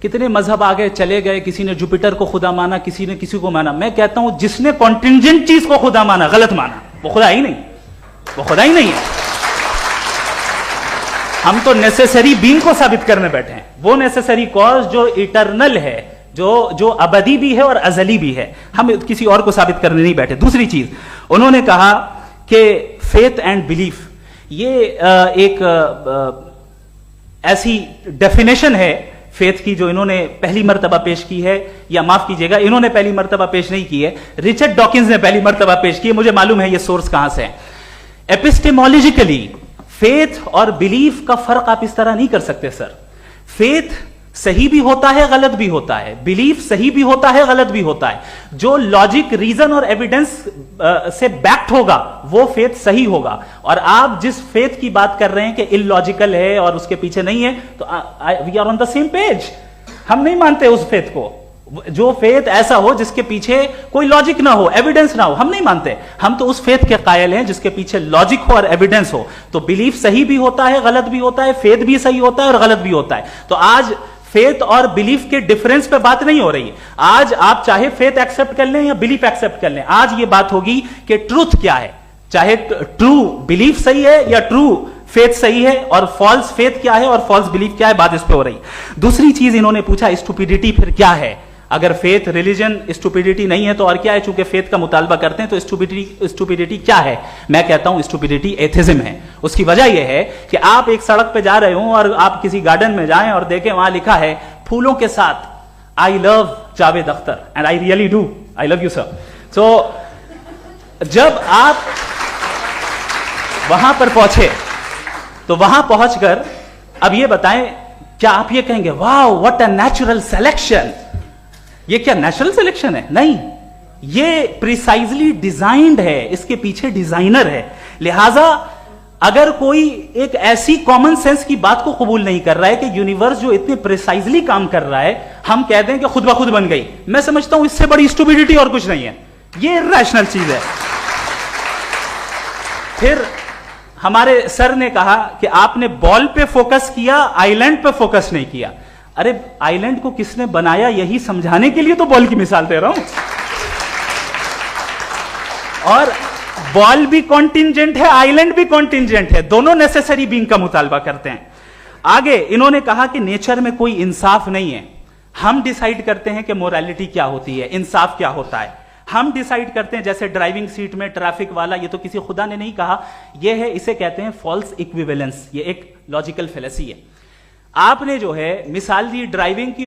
کتنے مذہب آگے چلے گئے, کسی نے جوپیٹر کو خدا مانا, کسی نے کسی کو مانا. میں کہتا ہوں جس نے کانٹینجنٹ چیز کو خدا مانا, غلط مانا, وہ خدا ہی نہیں, وہ خدا ہی نہیں ہے. ہم تو نیسیسری بینگ کو ثابت کرنے بیٹھے ہیں, وہ نیسیسری کاز جو ایٹرنل ہے, جو ابدی بھی ہے اور ازلی بھی ہے. ہم کسی اور کو ثابت کرنے نہیں بیٹھے. دوسری چیز انہوں نے کہا کہ فیتھ اینڈ بلیف, یہ ایک ایسی ڈیفینیشن ہے فیتھ کی جو انہوں نے پہلی مرتبہ پیش کی ہے, یا معاف کیجئے گا انہوں نے پہلی مرتبہ پیش نہیں کی ہے, رچرڈ ڈاکنز نے پہلی مرتبہ پیش کی ہے. مجھے معلوم ہے یہ سورس کہاں سے ہے. ایپسٹیمولوجیکلی فیتھ اور بلیف کا فرق آپ اس طرح نہیں کر سکتے سر. فیتھ صحیح بھی ہوتا ہے, غلط بھی ہوتا ہے. بلیف صحیح بھی ہوتا ہے, غلط بھی ہوتا ہے. جو لاجک, ریزن اور ایویڈنس سے بیکڈ ہوگا وہ فیتھ صحیح ہوگا. اور آپ جس فیتھ کی بات کر رہے ہیں کہ ان لاجیکل ہے اور اس کے پیچھے نہیں ہے, تو we are on the same page. ہم نہیں مانتے اس فیتھ کو. جو فیتھ ایسا ہو جس کے پیچھے کوئی لاجک نہ ہو, ایویڈنس نہ ہو, ہم نہیں مانتے. ہم تو اس فیتھ کے قائل ہیں جس کے پیچھے لاجک ہو اور ایویڈنس ہو. تو بلیف صحیح بھی ہوتا ہے, غلط بھی ہوتا ہے, فیتھ بھی صحیح ہوتا ہے اور غلط بھی ہوتا ہے. تو آج فیتھ اور بلیف کے ڈیفرنس پہ بات نہیں ہو رہی. آج آپ چاہے فیتھ ایکسپٹ کر لیں یا بلیف ایکسپٹ کر لیں, آج یہ بات ہوگی کہ ٹروتھ کیا ہے, چاہے ٹرو بلیف صحیح ہے یا ٹرو فیتھ صحیح ہے, اور فالس فیتھ کیا ہے اور فالس بلیف کیا ہے, بات اس پہ ہو رہی. دوسری چیز انہوں نے پوچھا اسٹوپیڈیٹی پھر کیا ہے. اگر فیتھ ریلیجن اسٹوپیڈیٹی نہیں ہے تو اور کیا ہے؟ چونکہ فیتھ کا مطالبہ کرتے ہیں تو اسٹوپیڈیٹی کیا ہے؟ میں کہتا ہوں اسٹوپیڈیٹی ایتھزم ہے. اس کی وجہ یہ ہے کہ آپ ایک سڑک پہ جا رہے ہوں اور آپ کسی گارڈن میں جائیں اور دیکھیں وہاں لکھا ہے پھولوں کے ساتھ I love Javed Akhtar, and I really do, I love you sir. So جب آپ وہاں پر پہنچے تو وہاں پہنچ کر اب یہ بتائیں, کیا آپ یہ کہیں گے واو واٹ اے نیچرل سلیکشن؟ یہ کیا نیچرل سلیکشن ہے؟ نہیں, یہ پریسائزلی ڈیزائنڈ ہے, اس کے پیچھے ڈیزائنر ہے. لہذا اگر کوئی ایک ایسی کامن سینس کی بات کو قبول نہیں کر رہا ہے کہ یونیورس جو اتنے پریسائزلی کام کر رہا ہے, ہم کہتے ہیں کہ خود بخود بن گئی, میں سمجھتا ہوں اس سے بڑی اسٹوپیڈیٹی اور کچھ نہیں ہے. یہ ریشنل چیز ہے. پھر ہمارے سر نے کہا کہ آپ نے بال پہ فوکس کیا, آئی لینڈ پہ فوکس نہیں کیا. ارے آئی لینڈ کو کس نے بنایا یہی سمجھانے کے لیے تو بال کی مثال دے رہا ہوں. اور بال بھی کانٹینجنٹ ہے, آئی لینڈ بھی کانٹینجنٹ ہے, دونوں نیسیسری بینگ کا مطالبہ کرتے ہیں. آگے انہوں نے کہا کہ نیچر میں کوئی انصاف نہیں ہے. ہم ڈیسائیڈ کرتے ہیں کہ موریلٹی کیا ہوتی ہے, انصاف کیا ہوتا ہے. ہم ڈیسائیڈ کرتے ہیں, جیسے ڈرائیونگ سیٹ میں ٹریفک والا, یہ تو کسی خدا نے نہیں کہا, یہ ہے, اسے کہتے ہیں فالس ایکویویلنس. یہ ایک لاجیکل فیلیسی ہے. آپ نے جو ہے مثال دی ڈرائیونگ کی